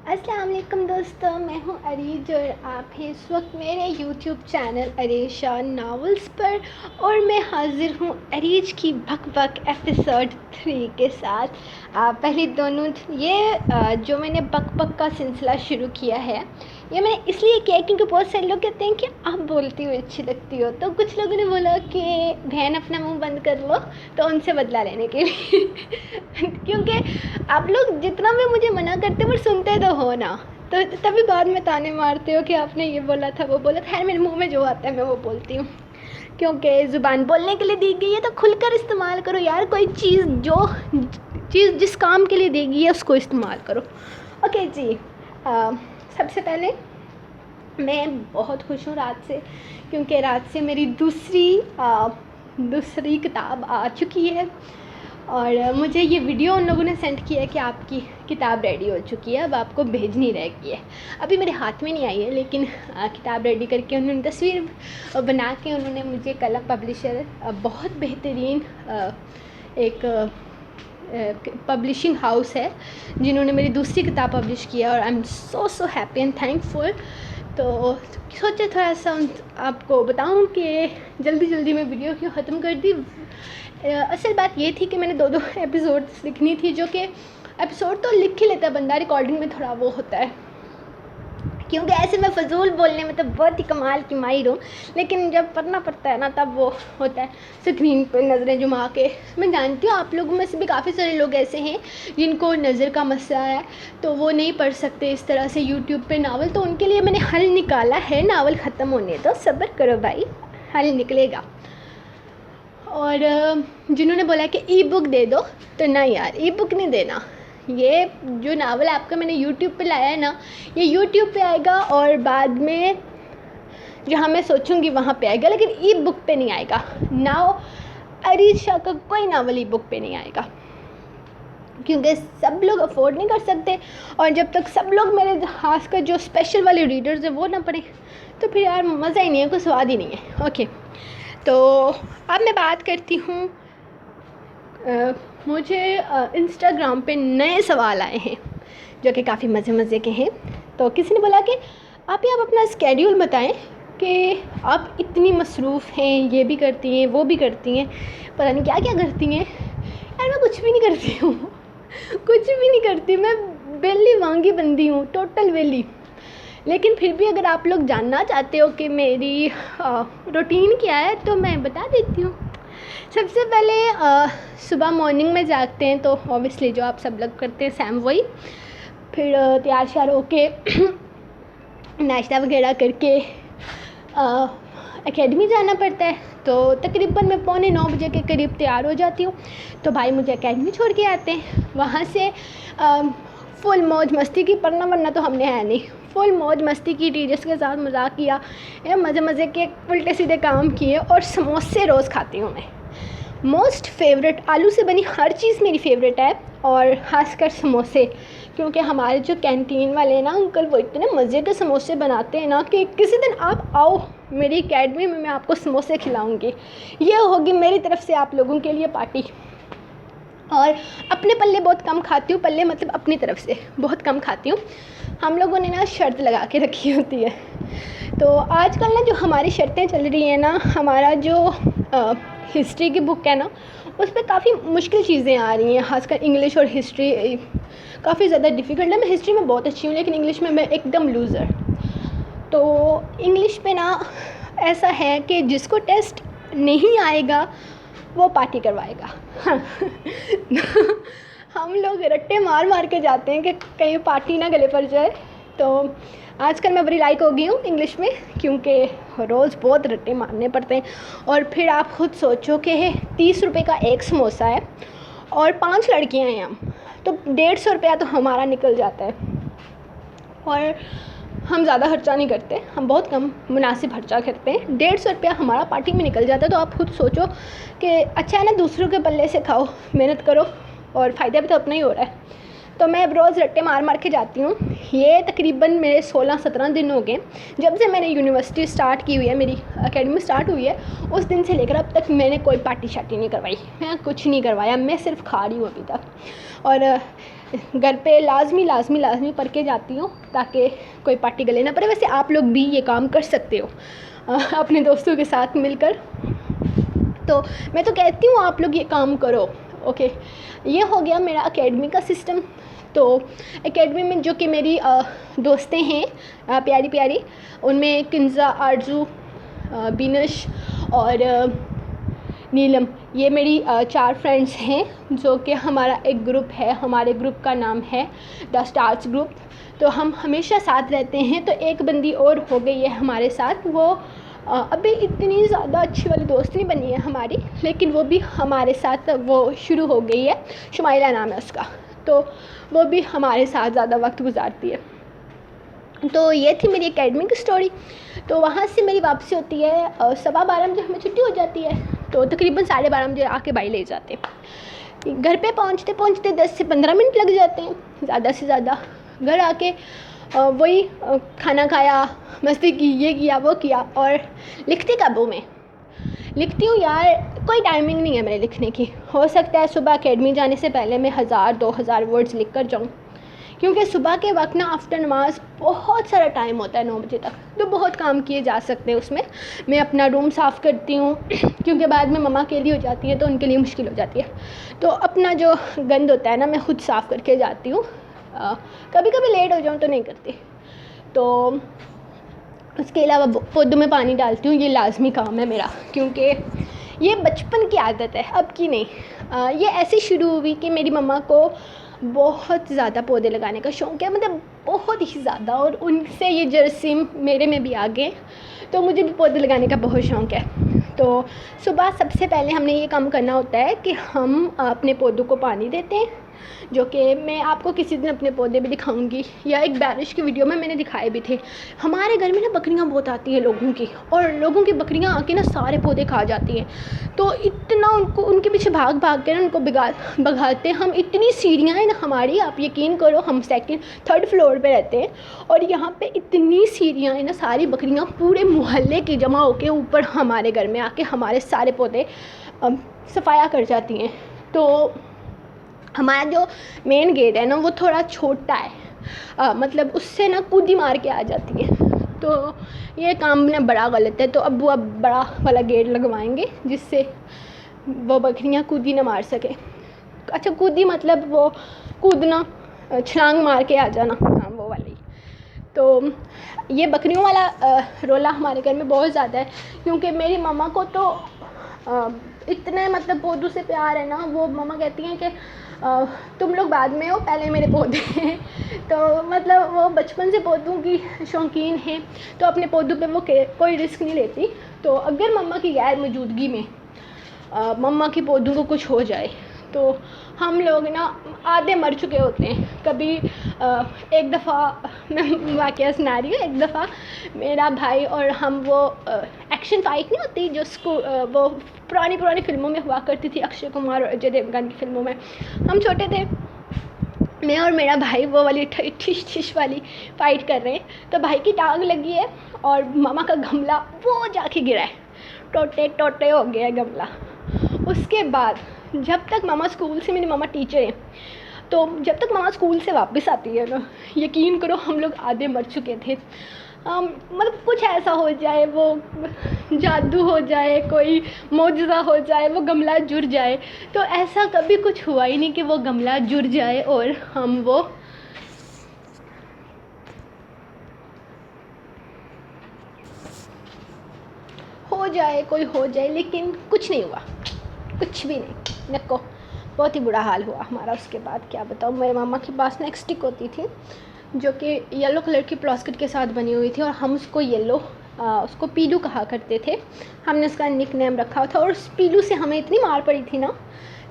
अस्सलाम वालेकुम दोस्तों, मैं हूं अरीज और आप हैं इस वक्त मेरे यूट्यूब चैनल अरीशान नावल्स पर। और मैं हाज़िर हूं अरीज की भक भक एपिसोड 3 के साथ। पहले दोनों जो मैंने बक बक का सिलसिला शुरू किया है, ये मैंने इसलिए किया क्योंकि बहुत सारे लोग कहते हैं कि आप बोलती हुई अच्छी लगती हो। तो कुछ लोगों ने बोला कि बहन अपना मुंह बंद कर लो, तो उनसे बदला लेने के लिए क्योंकि आप लोग जितना भी मुझे मना करते हो पर सुनते तो हो ना, तो तभी बाद में ताने मारते हो कि आपने ये बोला था वो बोला था। खैर, मेरे मुंह में जो आता है मैं वो बोलती हूँ, क्योंकि ज़ुबान बोलने के लिए दी गई है तो खुलकर इस्तेमाल करो यार। कोई चीज़ जिस काम के लिए दी गई है उसको इस्तेमाल करो। ओके जी, सबसे पहले मैं बहुत खुश हूँ रात से, क्योंकि रात से मेरी दूसरी किताब आ चुकी है। और मुझे ये वीडियो उन लोगों ने सेंड किया है कि आपकी किताब रेडी हो चुकी है, अब आपको भेजनी रह गई है। अभी मेरे हाथ में नहीं आई है, लेकिन किताब रेडी करके उन्होंने तस्वीर बना के उन्होंने मुझे कलम पब्लिशर, बहुत बेहतरीन एक पब्लिशिंग हाउस है जिन्होंने मेरी दूसरी किताब पब्लिश किया, और I am so happy and thankful. तो सोचा थोड़ा सा आपको बताऊं कि जल्दी में वीडियो क्यों ख़त्म कर दी। असल बात ये थी कि मैंने दो एपिसोड्स लिखनी थी, जो कि एपिसोड तो लिख ही लेता है बंदा, रिकॉर्डिंग में थोड़ा वो होता है, क्योंकि ऐसे मैं फ़जूल बोलने में तो बहुत ही कमाल की माहिर हूँ, लेकिन जब पढ़ना पड़ता है ना तब वो होता है स्क्रीन पर नज़रें जुमा के। मैं जानती हूँ आप लोगों में से भी काफ़ी सारे लोग ऐसे हैं जिनको नज़र का मसला है, तो वो नहीं पढ़ सकते इस तरह से यूट्यूब पे नावल। तो उनके लिए मैंने हल निकाला है, नावल ख़त्म होने दो, सब्र करो भाई, हल निकलेगा। और जिन्होंने बोला कि ई बुक दे दो, तो ना यार, ई बुक नहीं देना। ये जो नावल आपका मैंने यूट्यूब पे लाया है ना, ये यूट्यूब पे आएगा और बाद में जहाँ मैं सोचूंगी वहाँ पे आएगा, लेकिन ई बुक पे नहीं आएगा। नाउ अरीज शाह का कोई नावल ई बुक पे नहीं आएगा, क्योंकि सब लोग अफोर्ड नहीं कर सकते। और जब तक सब लोग मेरे खासकर जो स्पेशल वाले रीडर्स हैं वो ना पढ़ें, तो फिर यार मज़ा ही नहीं है, कोई स्वाद ही नहीं है। ओके, तो अब मैं बात करती हूँ। मुझे इंस्टाग्राम पे नए सवाल आए हैं जो कि काफ़ी मज़े के हैं। तो किसी ने बोला कि आप अपना स्केड्यूल बताएं कि आप इतनी मसरूफ़ हैं, ये भी करती हैं वो भी करती हैं, पता नहीं क्या क्या करती हैं। यार मैं कुछ भी नहीं करती हूँ कुछ भी नहीं करती, मैं वेली वांगी बंदी हूँ, टोटल वेली। लेकिन फिर भी अगर आप लोग जानना चाहते हो कि मेरी रूटीन क्या है, तो मैं बता देती हूँ। सबसे पहले सुबह मॉर्निंग में जागते हैं, तो ऑब्वियसली जो आप सब लोग करते हैं सेम वही। फिर तैयार श्यार होके नाश्ता वगैरह करके एकेडमी जाना पड़ता है, तो तकरीबन मैं 8:45 बजे के करीब तैयार हो जाती हूँ। तो भाई मुझे एकेडमी छोड़ के आते हैं, वहाँ से फुल मौज मस्ती की, पढ़ना वरना तो हमने है नहीं, फुल मौज मस्ती की, टीचर्स के साथ मजाक किया, मज़े के उल्टे सीधे काम किए। और समोसे रोज़ खाती हूँ मैं, मोस्ट फेवरेट, आलू से बनी हर चीज़ मेरी फेवरेट है, और ख़ासकर समोसे, क्योंकि हमारे जो कैंटीन वाले हैं ना अंकल, वो इतने मज़े के समोसे बनाते हैं ना कि किसी दिन आप आओ मेरी एकेडमी में, मैं आपको समोसे खिलाऊंगी। ये होगी मेरी तरफ से आप लोगों के लिए पार्टी। और अपने पल्ले बहुत कम खाती हूँ, पल्ले मतलब अपनी तरफ से बहुत कम खाती हूँ। हम लोगों ने ना शर्त लगा के रखी होती है। तो आजकल ना जो हमारी शर्तें चल रही हैं ना, हमारा जो हिस्ट्री की बुक है ना, उस पर काफ़ी मुश्किल चीज़ें आ रही हैं, खासकर इंग्लिश और हिस्ट्री काफ़ी ज़्यादा डिफ़िकल्ट है। मैं हिस्ट्री में बहुत अच्छी हूँ, लेकिन इंग्लिश में मैं एकदम लूज़र। तो इंग्लिश पे ना ऐसा है कि जिसको टेस्ट नहीं आएगा वो पार्टी करवाएगा हम लोग रट्टे मार के जाते हैं कि कहीं पार्टी ना गले पर जाए। तो आजकल मैं बड़ी लाइक हो गई हूँ इंग्लिश में, क्योंकि रोज़ बहुत रट्टे मारने पड़ते हैं। और फिर आप खुद सोचो कि 30 रुपये का एक समोसा है और 5 लड़कियाँ हैं हम, तो 150 रुपया तो हमारा निकल जाता है। और हम ज़्यादा खर्चा नहीं करते, हम बहुत कम मुनासिब खर्चा करते हैं, 150 रुपया हमारा पार्टी में निकल जाता है। तो आप खुद सोचो कि अच्छा है ना, दूसरों के पल्ले से खाओ, मेहनत करो, और फ़ायदा भी तो अपना ही हो रहा है। तो मैं अब रोज़ रट्टे मार के जाती हूँ। ये तकरीबन मेरे 16-17 दिन हो गए जब से मैंने यूनिवर्सिटी स्टार्ट की हुई है, मेरी एकेडमी स्टार्ट हुई है, उस दिन से लेकर अब तक मैंने कोई पार्टी शार्टी नहीं करवाई, मैं कुछ नहीं करवाया, मैं सिर्फ खा रही हूँ अभी तक। और घर पे लाजमी पढ़ के जाती हूँ ताकि कोई पार्टी गले ना पड़े। वैसे आप लोग भी ये काम कर सकते हो अपने दोस्तों के साथ मिलकर। तो मैं तो कहती हूँ आप लोग ये काम करो। ओके, ये हो गया मेरा एकेडमी का सिस्टम। तो एकेडमी में जो कि मेरी दोस्तें हैं प्यारी प्यारी, उनमें किंजा, आरजू, बिनश और नीलम, ये मेरी 4 फ्रेंड्स हैं जो कि हमारा एक ग्रुप है। हमारे ग्रुप का नाम है द स्टार्स ग्रुप। तो हम हमेशा साथ रहते हैं। तो एक बंदी और हो गई है हमारे साथ, वो अभी इतनी ज़्यादा अच्छी वाली दोस्त नहीं बनी है हमारी, लेकिन वो भी हमारे साथ वो शुरू हो गई है। शुमाइला नाम है उसका। तो वो भी हमारे साथ ज़्यादा वक्त गुजारती है। तो ये थी मेरी एकेडमिक स्टोरी। तो वहाँ से मेरी वापसी होती है 12:15 बजे, हमें छुट्टी हो जाती है। तो तकरीबन 12:30 बजे आके भाई ले जाते हैं। घर पे पहुँचते पहुँचते 10 से 15 मिनट लग जाते हैं ज़्यादा से ज़्यादा। घर आके वही खाना खाया, मस्ती की, ये किया वो किया। और लिखती कब हूँ मैं? लिखती हूँ यार, कोई टाइमिंग नहीं है मेरे लिखने की। हो सकता है सुबह एकेडमी जाने से पहले मैं 1000-2000 वर्ड्स लिख कर जाऊँ, क्योंकि सुबह के वक्त ना आफ्टर नमाज बहुत सारा टाइम होता है 9 बजे तक। तो बहुत काम किए जा सकते हैं उसमें। मैं अपना रूम साफ़ करती हूँ क्योंकि बाद में मम्मा के लिए हो जाती है तो उनके लिए मुश्किल हो जाती है। तो अपना जो गंद होता है ना, मैं खुद साफ़ करके जाती हूँ। कभी कभी लेट हो जाऊँ तो नहीं करती। तो उसके अलावा पौधों में पानी डालती हूँ, ये लाजमी काम है मेरा, क्योंकि ये बचपन की आदत है, अब की नहीं। ये ऐसे शुरू हुई कि मेरी मम्मा को बहुत ज़्यादा पौधे लगाने का शौक़ है, मतलब बहुत ही ज़्यादा। और उनसे ये जरासीम मेरे में भी आ गए, तो मुझे भी पौधे लगाने का बहुत शौक़ है। तो सुबह सबसे पहले हमने ये काम करना होता है कि हम अपने पौधों को पानी देते हैं, जो कि मैं आपको किसी दिन अपने पौधे भी दिखाऊंगी, या एक बारिश की वीडियो में मैंने दिखाए भी थे। हमारे घर में ना बकरियां बहुत आती हैं लोगों की, और लोगों की बकरियां आके ना सारे पौधे खा जाती हैं। तो इतना उनको, उनके पीछे भाग भाग के ना उनको भगाते हम। इतनी सीढ़ियाँ हैं ना हमारी, आप यकीन करो, हम 3rd फ्लोर पे रहते हैं और यहाँ पे इतनी सीढ़ियाँ हैं ना, सारी बकरियाँ पूरे मोहल्ले की जमा होके ऊपर हमारे घर में आके हमारे सारे पौधे सफाया कर जाती हैं। तो हमारा जो मेन गेट है ना, वो थोड़ा छोटा है, मतलब उससे ना कूदी मार के आ जाती है। तो ये काम ना बड़ा गलत है। तो अब बड़ा वाला गेट लगवाएंगे जिससे वो बकरियां कूदी ना मार सके। अच्छा, कूदी मतलब वो कूदना, छलांग मार के आ जाना, हाँ वो वाली। तो ये बकरियों वाला रोला हमारे घर में बहुत ज़्यादा है, क्योंकि मेरी मम्मा को तो इतने मतलब पौधों से प्यार है ना। वो मम्मा कहती हैं कि तुम लोग बाद में हो, पहले मेरे पौधे हैं। तो मतलब वो बचपन से पौधों की शौकीन हैं, तो अपने पौधों पे वो कोई रिस्क नहीं लेती। तो अगर मम्मा की गैर मौजूदगी में मम्मा के पौधों को कुछ हो जाए तो हम लोग ना आधे मर चुके होते हैं। कभी एक दफ़ा मैं वाक़या सुना रही हूँ। एक दफ़ा मेरा भाई और हम वो एक्शन फाइट नहीं होती जो वो पुरानी फिल्मों में हुआ करती थी, अक्षय कुमार और अजय देवगन की फिल्मों में। हम छोटे थे, मैं और मेरा भाई वो वाली ठिश वाली फ़ाइट कर रहे हैं। तो भाई की टांग लगी है और मामा का गमला वो जाके गिरा है, टोटे हो गया है गमला। उसके बाद जब तक मामा स्कूल से, मेरी मामा टीचर हैं, तो जब तक मामा स्कूल से वापस आती है ना, यकीन करो हम लोग आधे मर चुके थे। मतलब कुछ ऐसा हो जाए, वो जादू हो जाए, कोई मौजज़ा हो जाए, वो गमला जुड़ जाए। तो ऐसा कभी कुछ हुआ ही नहीं कि वो गमला जुड़ जाए और हम वो हो जाए, कोई हो जाए, लेकिन कुछ नहीं हुआ, कुछ भी नहीं। नको, बहुत ही बुरा हाल हुआ हमारा। उसके बाद क्या बताऊँ, मेरे मामा के पास ना एक स्टिक होती थी जो कि येलो कलर की प्लास्टिक के साथ बनी हुई थी, और हम उसको उसको पीलू कहा करते थे। हमने उसका निक नेम रखा था, और उस पीलू से हमें इतनी मार पड़ी थी ना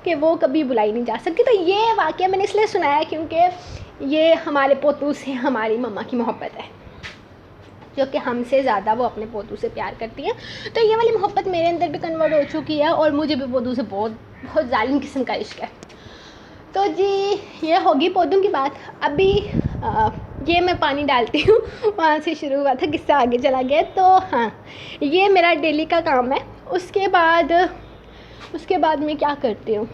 कि वो कभी बुलाई नहीं जा सकती। तो ये वाक़या मैंने इसलिए सुनाया क्योंकि ये हमारे पोतू से हमारी मम्मा की मोहब्बत है, जो कि हमसे ज़्यादा वो अपने पोतू से प्यार करती है। तो ये वाली मोहब्बत मेरे अंदर भी कन्वर्ट हो चुकी है, और मुझे भी पोतू से बहुत जालिम किस्म का इश्क है। तो जी, ये होगी पौधों की बात। अभी ये मैं पानी डालती हूँ, वहाँ से शुरू हुआ था, किस्सा आगे चला गया। तो हाँ, ये मेरा डेली का काम है। उसके बाद मैं क्या करती हूँ,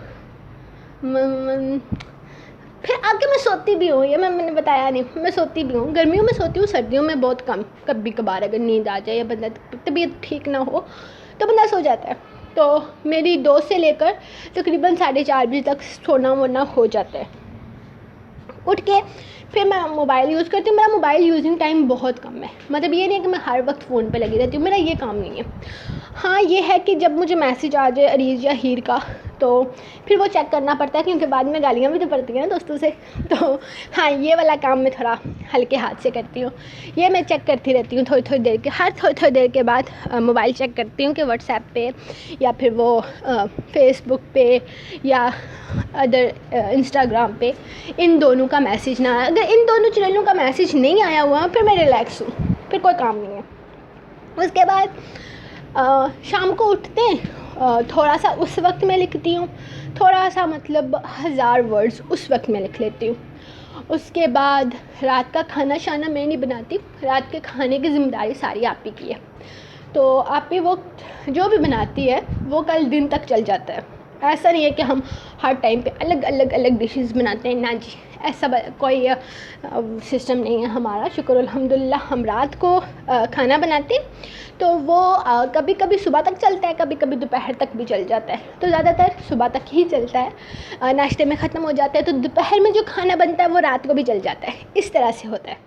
फिर आके मैं सोती भी हूँ, ये मैंने बताया नहीं, मैं सोती भी हूँ। गर्मियों में सोती हूँ, सर्दियों में बहुत कम, कभी कभार अगर नींद आ जाए या बंदा तबीयत ठीक ना हो तो बंदा सो जाता है। तो मेरी 2 से लेकर तकरीबन 4:30 बजे तक सोना वोना हो जाता है। उठ के फिर मैं मोबाइल यूज़ करती हूँ। मेरा मोबाइल यूजिंग टाइम बहुत कम है, मतलब ये नहीं है कि मैं हर वक्त फ़ोन पे लगी रहती हूँ, मेरा ये काम नहीं है। हाँ ये है कि जब मुझे मैसेज आ जाए अरीज़ या हीर का तो फिर वो चेक करना पड़ता है, क्योंकि बाद में गालियाँ भी तो पड़ती हैं ना दोस्तों से। तो हाँ ये वाला काम मैं थोड़ा हल्के हाथ से करती हूँ। ये मैं चेक करती रहती हूँ थोड़ी देर के, हर थोड़ी देर के बाद मोबाइल चेक करती हूँ कि व्हाट्सएप पे या फिर वो फेसबुक पे या अदर इंस्टाग्राम पे इन दोनों का मैसेज ना आया। अगर इन दोनों चैनलों का मैसेज नहीं आया हुआ फिर मैं रिलैक्स हूँ, फिर कोई काम नहीं है। उसके बाद शाम को उठते थोड़ा सा उस वक्त मैं लिखती हूँ, थोड़ा सा मतलब 1000 वर्ड्स उस वक्त मैं लिख लेती हूँ। उसके बाद रात का खाना शाना मैं नहीं बनाती, रात के खाने की ज़िम्मेदारी सारी आप ही की है। तो आप ही वो जो भी बनाती है वो कल दिन तक चल जाता है। ऐसा नहीं है कि हम हर टाइम पे अलग अलग डिशेस बनाते हैं, ना जी, ऐसा कोई सिस्टम नहीं है हमारा। शुक्र अल्हम्दुलिल्लाह हम रात को खाना बनाते हैं तो वो कभी कभी सुबह तक चलता है, कभी कभी दोपहर तक भी चल जाता है। तो ज़्यादातर सुबह तक ही चलता है, नाश्ते में ख़त्म हो जाता है तो दोपहर में जो खाना बनता है वो रात को भी चल जाता है। इस तरह से होता है।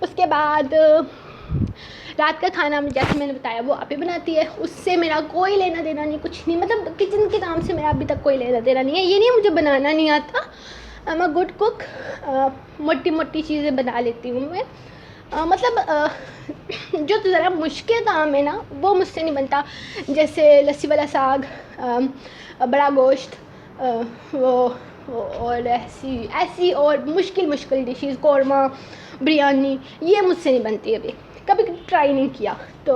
उसके बाद रात का खाना जैसे मैंने बताया वो आप ही बनाती है, उससे मेरा कोई लेना देना नहीं, कुछ नहीं। मतलब किचन के काम से मेरा अभी तक कोई लेना देना नहीं है। ये नहीं मुझे बनाना नहीं आता, I am a good cook. मोटी मोटी चीज़ें बना लेती हूँ मैं। जो तो ज़रा मुश्किल काम है ना वो मुझसे नहीं बनता, जैसे लस्सी वाला साग, बड़ा गोश्त, वो और ऐसी और मुश्किल डिशेस, कौरमा, बिरयानी, ये मुझसे नहीं बनती अभी, कभी ट्राई नहीं किया। तो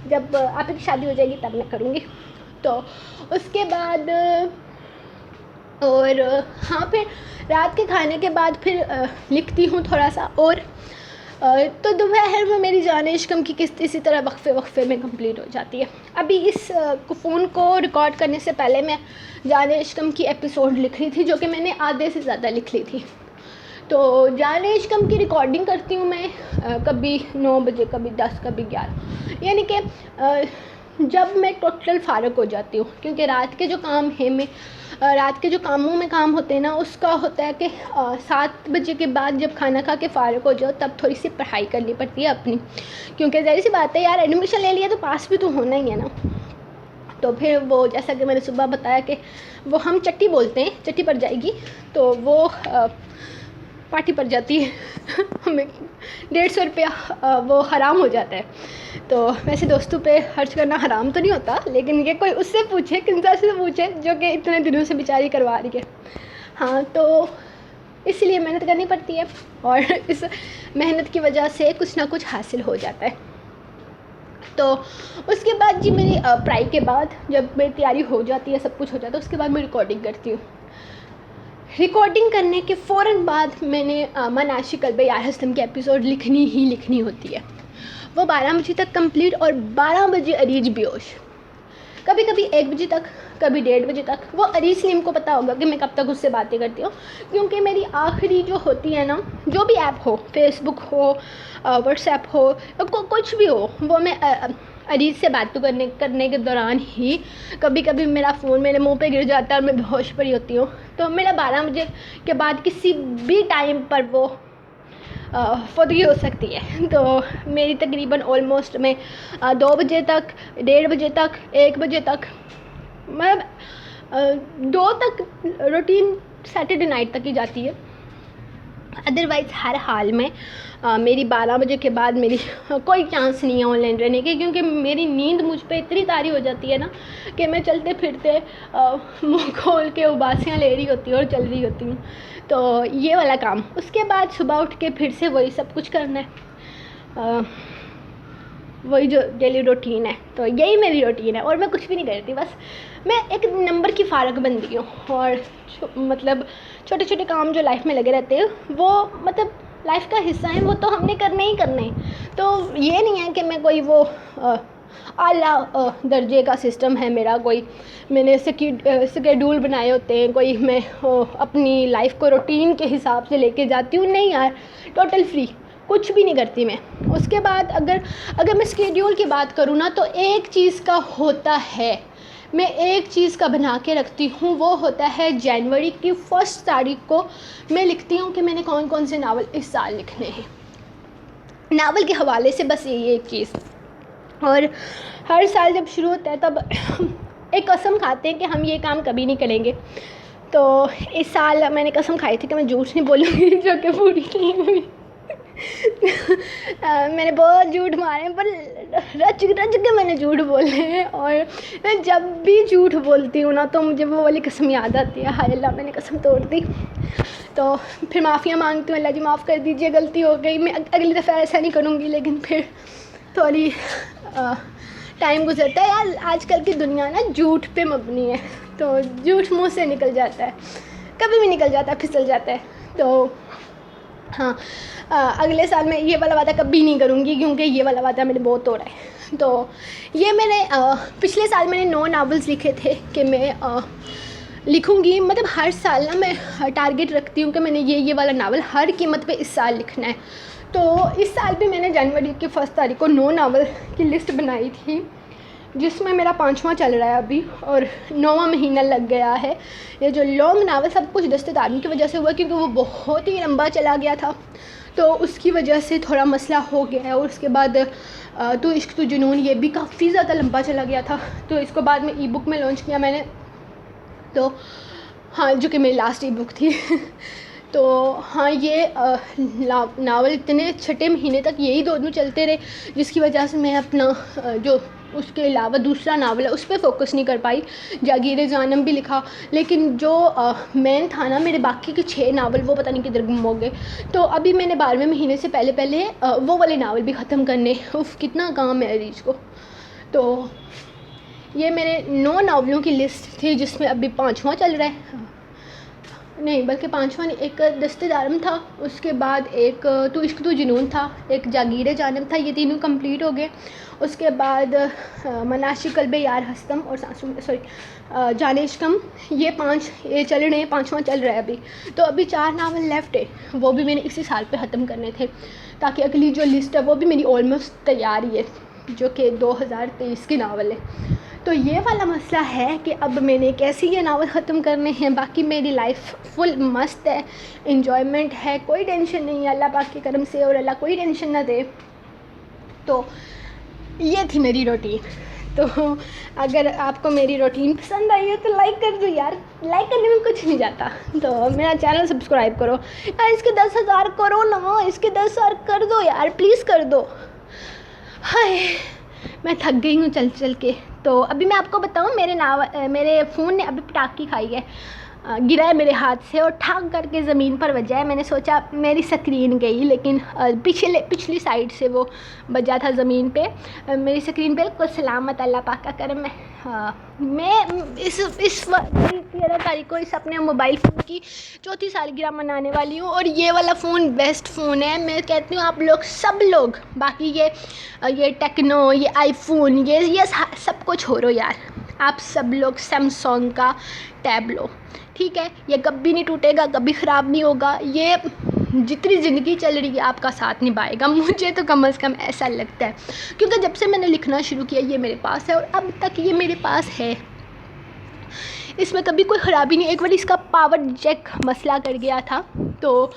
जब आपकी शादी हो जाएगी तब मैं करूँगी। तो उसके बाद और हाँ फिर रात के खाने के बाद फिर लिखती हूँ थोड़ा सा। और तो दोपहर में मेरी जाने इश्क़म की किस्त इसी तरह वक्फे में कंप्लीट हो जाती है। अभी इस फ़ोन को रिकॉर्ड करने से पहले मैं जाने इश्क़म की एपिसोड लिख रही थी, जो कि मैंने आधे से ज़्यादा लिख ली थी। तो जाने इश्क़म की रिकॉर्डिंग करती हूँ मैं कभी 9 बजे, कभी 10, कभी 11, यानी कि जब मैं टोटल फ़ारग हो जाती हूँ। क्योंकि रात के जो काम है रात के जो कामों में काम होते हैं ना, उसका होता है कि 7 बजे के बाद जब खाना खा के फ़ारग हो जाओ तब थोड़ी सी पढ़ाई करनी पड़ती है अपनी, क्योंकि ज़ाहिर सी बात है यार, एडमिशन ले लिया तो पास भी तो होना ही है ना। तो फिर वो जैसा कि मैंने सुबह बताया कि वो हम चट्टी बोलते हैं, चट्टी पड़ जाएगी तो वो पार्टी पड़ जाती है हमें 150 रुपया वो हराम हो जाता है। तो वैसे दोस्तों पे खर्च करना हराम तो नहीं होता, लेकिन ये कोई उससे पूछे, किंसा से पूछे जो कि इतने दिनों से बेचारी करवा रही है। हाँ तो इसलिए मेहनत करनी पड़ती है और इस मेहनत की वजह से कुछ ना कुछ हासिल हो जाता है। तो उसके बाद जी मेरी पढ़ाई के बाद जब मेरी तैयारी हो जाती है, सब कुछ हो जाता है, उसके बाद मैं रिकॉर्डिंग करती हूँ। रिकॉर्डिंग करने के फ़ौरन बाद मैंने मन आशिक़ क़ल्बे यार हस्नम की एपिसोड लिखनी होती है। वो 12 बजे तक कंप्लीट और 12 बजे अरीज बेहोश, कभी कभी 1 बजे तक, कभी 1:30 बजे तक। वो अरीज सलीम को पता होगा कि मैं कब तक उससे बातें करती हूँ, क्योंकि मेरी आखिरी जो होती है ना, जो भी ऐप हो, फेसबुक हो, व्हाट्सएप हो, कुछ भी हो, वो मैं अरीज से बात करने के दौरान ही कभी कभी मेरा फ़ोन मेरे मुंह पे गिर जाता है और मैं बेहोश पड़ी होती हूँ। तो मेरा 12 बजे के बाद किसी भी टाइम पर वो फौतगी हो सकती है। तो मेरी तकरीबन ऑलमोस्ट मैं 2 बजे तक, 1:30 बजे तक, 1 बजे तक, मतलब 2 तक रूटीन सैटरडे नाइट तक ही जाती है। अदरवाइज़ हर हाल में मेरी 12 बजे के बाद मेरी कोई चांस नहीं है ऑनलाइन रहने की, क्योंकि मेरी नींद मुझ पे इतनी तारी हो जाती है ना कि मैं चलते फिरते मुंह खोल के उबासियाँ ले रही होती हूँ और चल रही होती हूँ। तो ये वाला काम। उसके बाद सुबह उठ के फिर से वही सब कुछ करना है, वही जो डेली रूटीन है। तो यही मेरी रूटीन है और मैं कुछ भी नहीं करती, बस मैं एक नंबर की फ़ारग बंदी हूँ। और मतलब छोटे छोटे काम जो लाइफ में लगे रहते हैं वो मतलब लाइफ का हिस्सा है, वो तो हमने करने ही करने हैं। तो ये नहीं है कि मैं कोई वो आला दर्जे का सिस्टम है मेरा। कोई मैंने शेड्यूल बनाए होते हैं, कोई मैं अपनी लाइफ को रूटीन के हिसाब से लेके जाती हूँ। नहीं यार, टोटल फ्री, कुछ भी नहीं करती मैं। उसके बाद अगर मैं शेड्यूल की बात करूँ ना, तो एक चीज़ का होता है, मैं एक चीज़ का बना के रखती हूँ, वो होता है जनवरी की 1 तारीख को मैं लिखती हूँ कि मैंने कौन कौन से नावल इस साल लिखने हैं, नावल के हवाले से, बस यही एक चीज़। और हर साल जब शुरू होता है तब एक कसम खाते हैं कि हम ये काम कभी नहीं करेंगे। तो इस साल मैंने कसम खाई थी कि मैं झूठ नहीं बोलूँगी, जो कि पूरी नहीं हुई। मैंने बहुत झूठ मारे हैं, पर रच के मैंने झूठ बोले हैं। और मैं जब भी झूठ बोलती हूँ ना, तो मुझे वो वाली कसम याद आती है, हाय अल्लाह मैंने कसम तोड़ दी। तो फिर माफ़िया मांगती हूँ, अल्लाह जी माफ़ कर दीजिए, गलती हो गई, मैं अगली दफ़ा ऐसा नहीं करूँगी। लेकिन फिर थोड़ी टाइम गुजरता है यार, आजकल की दुनिया ना झूठ पे मबनी है, तो झूठ मुँह से निकल जाता है, कभी भी निकल जाता है, फिसल जाता है। तो हाँ, अगले साल मैं ये वाला वादा कभी नहीं करूँगी, क्योंकि ये वाला वादा मैंने बहुत तोड़ा है। तो ये मैंने पिछले साल मैंने 9 नावल्स लिखे थे कि मैं लिखूँगी। मतलब हर साल ना मैं टारगेट रखती हूँ कि मैंने ये वाला नावल हर कीमत पे इस साल लिखना है। तो इस साल भी मैंने जनवरी की 1 तारीख को 9 नावल की लिस्ट बनाई थी, जिसमें मेरा 5वां चल रहा है अभी, और 9वां महीना लग गया है। ये जो लॉन्ग नावल सब कुछ दस्ते तारीम की वजह से हुआ, क्योंकि वो बहुत ही लंबा चला गया था, तो उसकी वजह से थोड़ा मसला हो गया है। और उसके बाद तू इश्क तू जुनून, ये भी काफ़ी ज़्यादा लंबा चला गया था, तो इसको बाद में ई-बुक में लॉन्च किया मैंने। तो हाँ, जो कि मेरी लास्ट ई-बुक थी। तो हाँ, ये नावल इतने छठे महीने तक यही दोनों चलते रहे, जिसकी वजह से मैं अपना जो उसके अलावा दूसरा नावल है उस पर फोकस नहीं कर पाई। जागीर जानम भी लिखा, लेकिन जो मेन था ना मेरे बाकी के 6 नावल, वो पता नहीं किधर गुम हो गए। तो अभी मैंने 12वें महीने से पहले वो वाले नावल भी ख़त्म करने, उफ कितना काम है अरीज को। तो ये मेरे 9 नावलों की लिस्ट थी, जिसमें अभी 5वां चल रहा है, नहीं बल्कि 5वां नहीं, एक दस्ते दारम था, उसके बाद एक तू इश्क तू जुनून था, एक जागीर जानम था, ये तीनों कंप्लीट हो गए। उसके बाद मनाशी कल्बे यार हस्तम और जाने इश्कम, ये 5 ये चल रहे हैं, 5वां चल रहा है अभी। तो अभी 4 नावल लेफ़्ट है, वो भी मैंने इसी साल पे ख़त्म करने थे, ताकि अगली जो लिस्ट है वो भी मेरी ऑलमोस्ट तैयार ही है, जो कि 2023 की नावल है। तो ये वाला मसला है कि अब मैंने कैसे ये नावल ख़त्म करने हैं। बाकी मेरी लाइफ फुल मस्त है, इन्जॉयमेंट है, कोई टेंशन नहीं है अल्लाह पाक के करम से, और अल्लाह कोई टेंशन ना दे। तो ये थी मेरी रूटीन। तो अगर आपको मेरी रूटीन पसंद आई है तो लाइक कर दो यार, लाइक करने में कुछ नहीं जाता। तो मेरा चैनल सब्सक्राइब करो यार, इसके 10,000 करो ना, इसके 10,000 कर दो यार, प्लीज़ कर दो। हाय, मैं थक गई हूँ चल चल के। तो अभी मैं आपको बताऊँ, मेरे फ़ोन ने अभी पटाखी खाई है, गिरा है मेरे हाथ से और ठाक करके ज़मीन पर बजा है। मैंने सोचा मेरी स्क्रीन गई, लेकिन पिछली साइड से वो बजा था ज़मीन पे। मेरी स्क्रीन बिल्कुल सलामत, अल्लाह पाक का करम है। मैं इस 13 तारीख को इस अपने मोबाइल फ़ोन की 4थी सालगिरह मनाने वाली हूँ, और ये वाला फ़ोन बेस्ट फ़ोन है। मैं कहती हूँ आप लोग सब लोग, बाकी ये टेक्नो, ये आईफोन, ये सब को छोड़ो यार, आप सब लोग सैमसंग का टैब लो, ठीक है। ये कभी नहीं टूटेगा, कभी ख़राब नहीं होगा, ये जितनी ज़िंदगी चल रही है आपका साथ निभाएगा, मुझे तो कम से कम ऐसा लगता है। क्योंकि जब से मैंने लिखना शुरू किया ये मेरे पास है, और अब तक ये मेरे पास है, इसमें कभी कोई ख़राबी नहीं। एक बार इसका पावर जैक मसला कर गया था, तो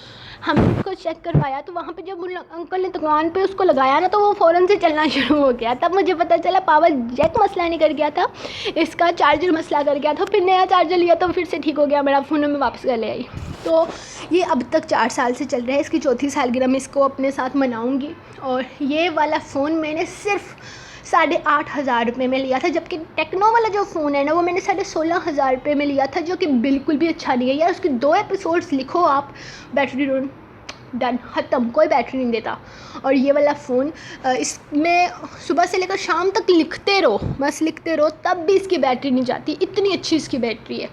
हमने उसको चेक करवाया, तो वहाँ पे जब उन अंकल ने दुकान पे उसको लगाया ना, तो वो फ़ौरन से चलना शुरू हो गया। तब मुझे पता चला पावर जैक मसला नहीं कर गया था, इसका चार्जर मसला कर गया था। फिर नया चार्जर लिया तो फिर से ठीक हो गया मेरा फ़ोन, में वापस कर ले आई। तो ये अब तक 4 साल से चल रहा है, इसकी 4थी सालगिरह मैं इसको अपने साथ मनाऊँगी। और ये वाला फ़ोन मैंने सिर्फ 8,500 रुपये में लिया था, जबकि टेक्नो वाला जो फ़ोन है ना, वो मैंने 16,500 रुपये में लिया था, जो कि बिल्कुल भी अच्छा नहीं है यार। उसके 2 एपिसोड्स लिखो आप, बैटरी डन, ख़त्म, कोई बैटरी नहीं देता। और ये वाला फ़ोन इसमें सुबह से लेकर शाम तक लिखते रहो, बस लिखते रहो, तब भी इसकी बैटरी नहीं जाती, इतनी अच्छी इसकी बैटरी है।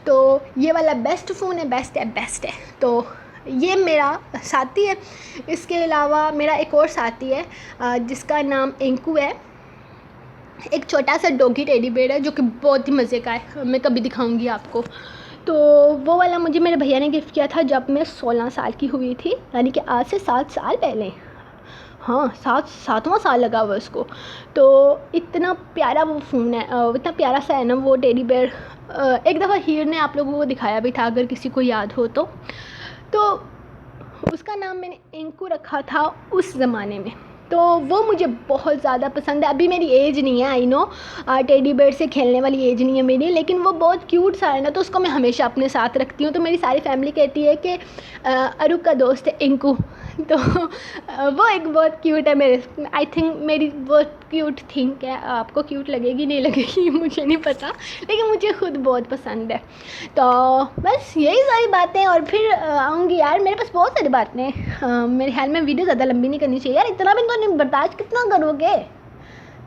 तो ये वाला बेस्ट फ़ोन है, बेस्ट है। तो ये मेरा साथी है। इसके अलावा मेरा एक और साथी है जिसका नाम एंकू है, एक छोटा सा डॉगी टेडी बेयर है जो कि बहुत ही मज़े का है, मैं कभी दिखाऊंगी आपको। तो वो वाला मुझे मेरे भैया ने गिफ्ट किया था जब मैं 16 साल की हुई थी, यानी कि आज से 7 साल पहले। हाँ, सातवां साल लगा हुआ उसको। तो इतना प्यारा वो फ़ोन है, इतना प्यारा सा है ना वो टेडी बेयर। एक दफ़ा हीर ने आप लोगों को दिखाया भी था, अगर किसी को याद हो तो उसका नाम मैंने इंकू रखा था उस ज़माने में। तो वो मुझे बहुत ज़्यादा पसंद है। अभी मेरी एज नहीं है, आई नो, टेडी बेयर से खेलने वाली एज नहीं है मेरी, लेकिन वो बहुत क्यूट सा है ना, तो उसको मैं हमेशा अपने साथ रखती हूँ। तो मेरी सारी फैमिली कहती है कि अरुक का दोस्त है इंकू। तो वो एक बहुत क्यूट है मेरे, आई थिंक मेरी बहुत क्यूट थिंक है। आपको क्यूट लगेगी नहीं लगेगी मुझे नहीं पता, लेकिन मुझे खुद बहुत पसंद है। तो बस यही सारी बातें, और फिर आऊँगी यार, मेरे पास बहुत सारी बातें हैं। मेरे ख्याल में वीडियो ज़्यादा लंबी नहीं करनी चाहिए यार, इतना भी तो नहीं, बर्दाश्त कितना करोगे।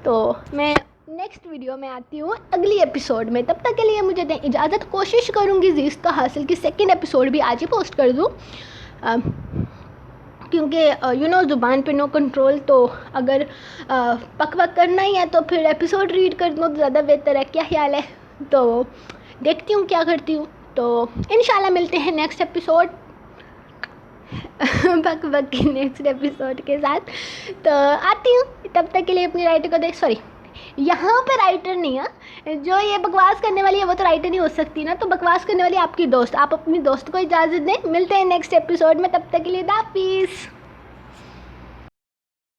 तो मैं नेक्स्ट वीडियो में आती हूँ अगली एपिसोड में, तब तक के लिए मुझे दें इजाज़त। कोशिश करूँगी जीस का हासिल की सेकंड एपिसोड भी आज ही पोस्ट कर दूँ, क्योंकि यू नो ज़ुबान पे नो कंट्रोल। तो अगर पक करना ही है तो फिर एपिसोड रीड कर दूँ तो ज़्यादा बेहतर है, क्या ख्याल है। तो देखती हूँ क्या करती हूँ। तो इंशाल्लाह मिलते हैं नेक्स्ट एपिसोड बक के नेक्स्ट एपिसोड के साथ। तो आती हूँ, तब तक के लिए अपनी राइटर को सॉरी, यहाँ पे राइटर नहीं है, जो ये बकवास करने वाली है वो तो राइटर नहीं हो सकती ना, तो बकवास करने वाली आपकी दोस्त। आप अपनी दोस्त को इजाज़त दें, मिलते हैं नेक्स्ट एपिसोड में, तब तक के लिए हाफिज़।